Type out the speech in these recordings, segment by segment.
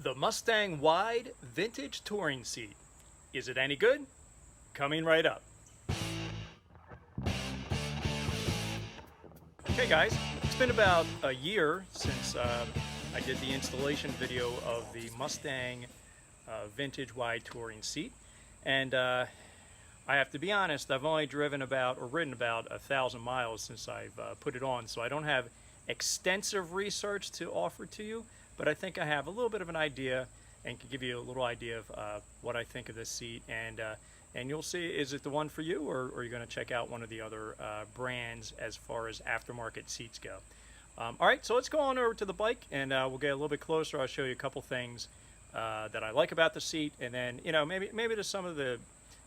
The Mustang Wide Vintage Touring Seat. Is it any good? Coming right up. Okay guys, it's been about a year since I did the installation video of the Mustang Vintage Wide Touring Seat. And I have to be honest, I've only ridden about 1,000 miles since I've put it on, so I don't have extensive research to offer to you, but I think I have a little bit of an idea and can give you a little idea of what I think of this seat, and you'll see, is it the one for you, or are you going to check out one of the other brands as far as aftermarket seats go. All right, so let's go on over to the bike, and we'll get a little bit closer. I'll show you a couple things that I like about the seat, and then maybe there's some of the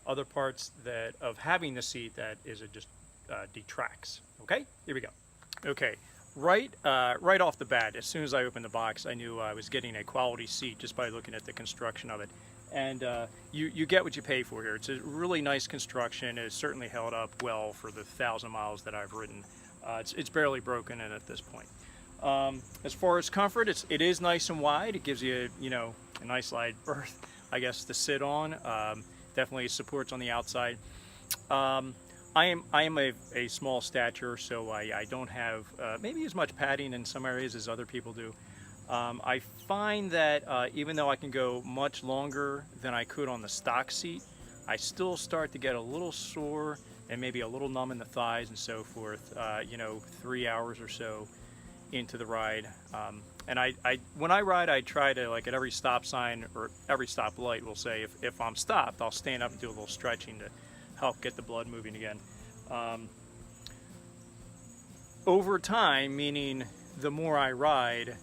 other parts that of having the seat that just detracts. Okay, here we go. Okay. Right off the bat, as soon as I opened the box, I knew I was getting a quality seat just by looking at the construction of it. And you get what you pay for here. It's a really nice construction. It's certainly held up well for the 1,000 miles that I've ridden. It's barely broken in at this point. As far as comfort, it is nice and wide. It gives you a nice light berth, I guess, to sit on. Definitely supports on the outside. I am a small stature, so I don't have maybe as much padding in some areas as other people do. I find that even though I can go much longer than I could on the stock seat, I still start to get a little sore and maybe a little numb in the thighs and so forth, 3 hours or so into the ride. And when I ride, I try to, like, at every stop sign or every stop light, we'll say if I'm stopped, I'll stand up and do a little stretching to help get the blood moving again. Over time, meaning the more I ride,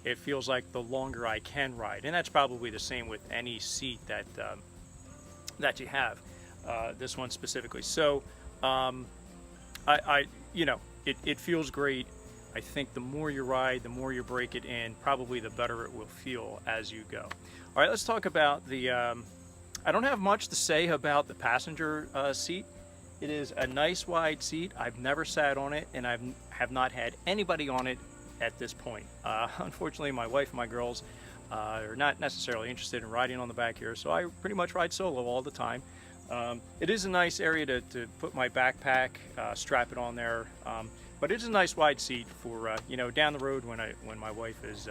it feels like the longer I can ride, and that's probably the same with any seat that you have. This one specifically. So it feels great. I think the more you ride, the more you break it in, probably the better it will feel as you go. All right, let's talk about the I don't have much to say about the passenger seat. It is a nice wide seat. I've never sat on it, and I have not had anybody on it at this point. Unfortunately, my wife and my girls are not necessarily interested in riding on the back here, so I pretty much ride solo all the time. It is a nice area to put my backpack, strap it on there, but it's a nice wide seat for down the road when my wife is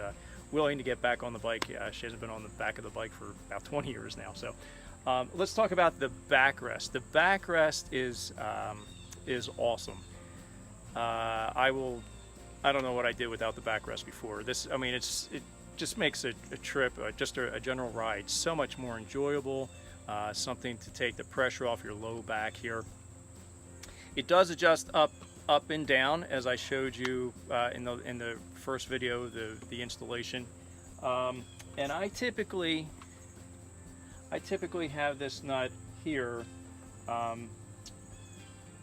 willing to get back on the bike. She hasn't been on the back of the bike for about 20 years now. So let's talk about the backrest. The backrest is awesome. I don't know what I did without the backrest before. It just makes a trip, just a general ride, so much more enjoyable. Something to take the pressure off your low back here. It does adjust up and down, as I showed you in the first video, the installation. And I typically have this nut here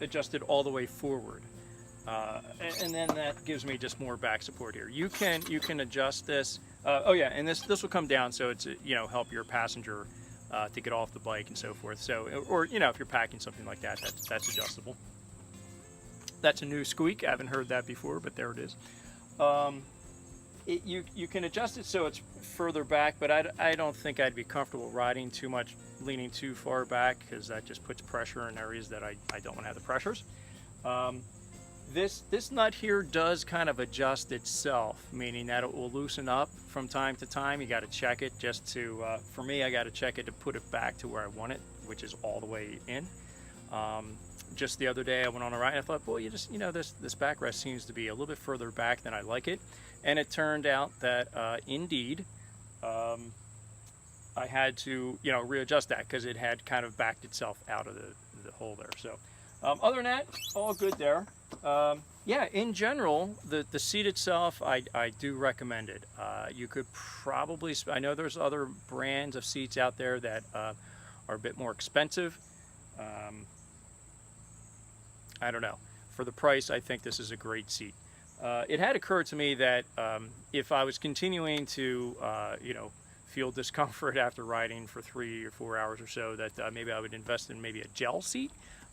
adjusted all the way forward, and then that gives me just more back support here. You can adjust this. Oh yeah, and this will come down, so it's help your passenger to get off the bike and so forth. So, or if you're packing something like that, that's adjustable. That's a new squeak. I haven't heard that before, but there it is. You can adjust it so it's further back, but I don't think I'd be comfortable riding too much, leaning too far back, because that just puts pressure in areas that I don't want to have the pressures. This nut here does kind of adjust itself, meaning that it will loosen up from time to time. You got to check it just to, for me, I got to check it to put it back to where I want it, which is all the way in. Just the other day I went on a ride and I thought, boy, this backrest seems to be a little bit further back than I like it. And it turned out that indeed I had to readjust that, because it had kind of backed itself out of the hole there. So other than that, all good there. Yeah, in general, the seat itself, I do recommend it. You could probably, I know there's other brands of seats out there that are a bit more expensive. I don't know. For the price, I think this is a great seat. It had occurred to me that if I was continuing to, feel discomfort after riding for 3 or 4 hours or so, that maybe I would invest in maybe a gel seat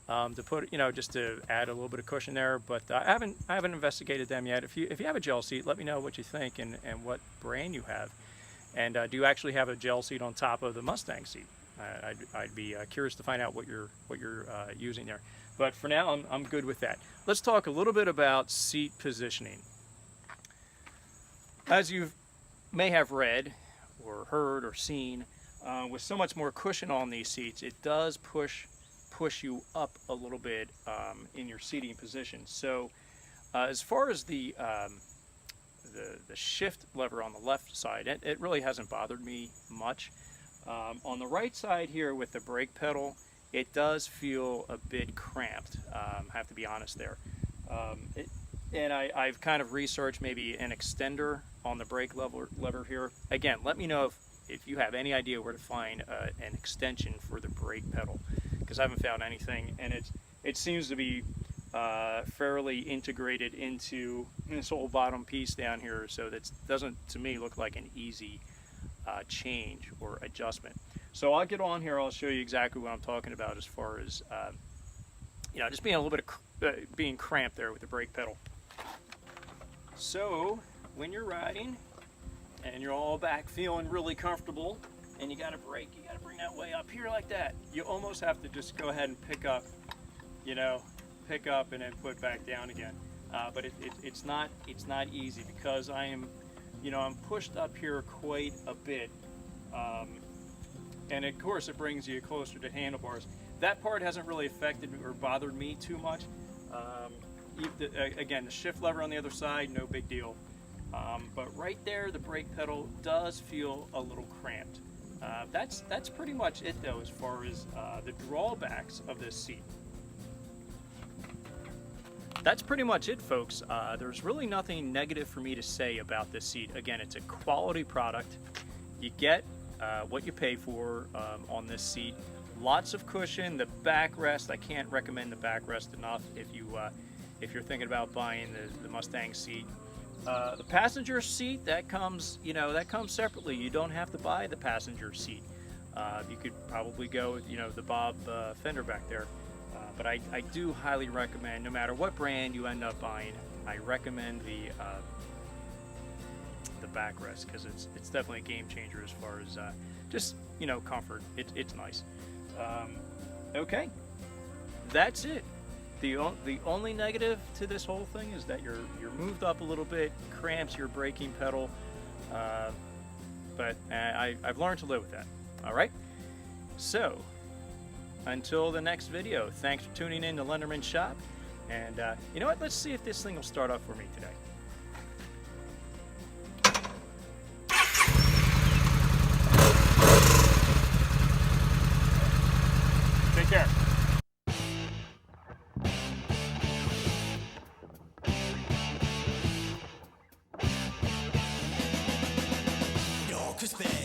to put, just to add a little bit of cushion there. But I haven't investigated them yet. If you have a gel seat, let me know what you think and what brand you have. And do you actually have a gel seat on top of the Mustang seat? I'd be curious to find out what you're using there. But for now, I'm good with that. Let's talk a little bit about seat positioning. As you may have read or heard or seen, with so much more cushion on these seats, it does push you up a little bit in your seating position. So as far as the shift lever on the left side, it really hasn't bothered me much. On the right side here with the brake pedal, it does feel a bit cramped. I have to be honest there. I've kind of researched maybe an extender on the brake lever here. Again, let me know if you have any idea where to find an extension for the brake pedal, because I haven't found anything, and it seems to be fairly integrated into this whole bottom piece down here, so that doesn't to me look like an easy change or adjustment. So I'll get on here, I'll show you exactly what I'm talking about as far as just being a little bit of being cramped there with the brake pedal. So when you're riding and you're all back feeling really comfortable and you got to brake, you got to bring that way up here like that. You almost have to just go ahead and pick up and then put back down again. But it's not easy, because I'm pushed up here quite a bit, and of course it brings you closer to handlebars. That part hasn't really affected or bothered me too much. Again, the shift lever on the other side, no big deal. But right there, the brake pedal does feel a little cramped. That's pretty much it though, as far as the drawbacks of this seat. That's pretty much it, folks. There's really nothing negative for me to say about this seat. Again, it's a quality product. You get what you pay for on this seat. Lots of cushion. The backrest, I can't recommend the backrest enough if you're thinking about buying the Mustang seat. The passenger seat, that comes separately. You don't have to buy the passenger seat. You could probably go with the Bob fender back there. But I do highly recommend, no matter what brand you end up buying, I recommend the backrest, because it's definitely a game changer as far as just comfort. It's nice. Okay, that's it. The only negative to this whole thing is that you're moved up a little bit, cramps your braking pedal, but I've learned to live with that. All right, so until the next video, thanks for tuning in to Lenderman Shop, and you know what? Let's see if this thing will start up for me today. Take care. Your Christmas.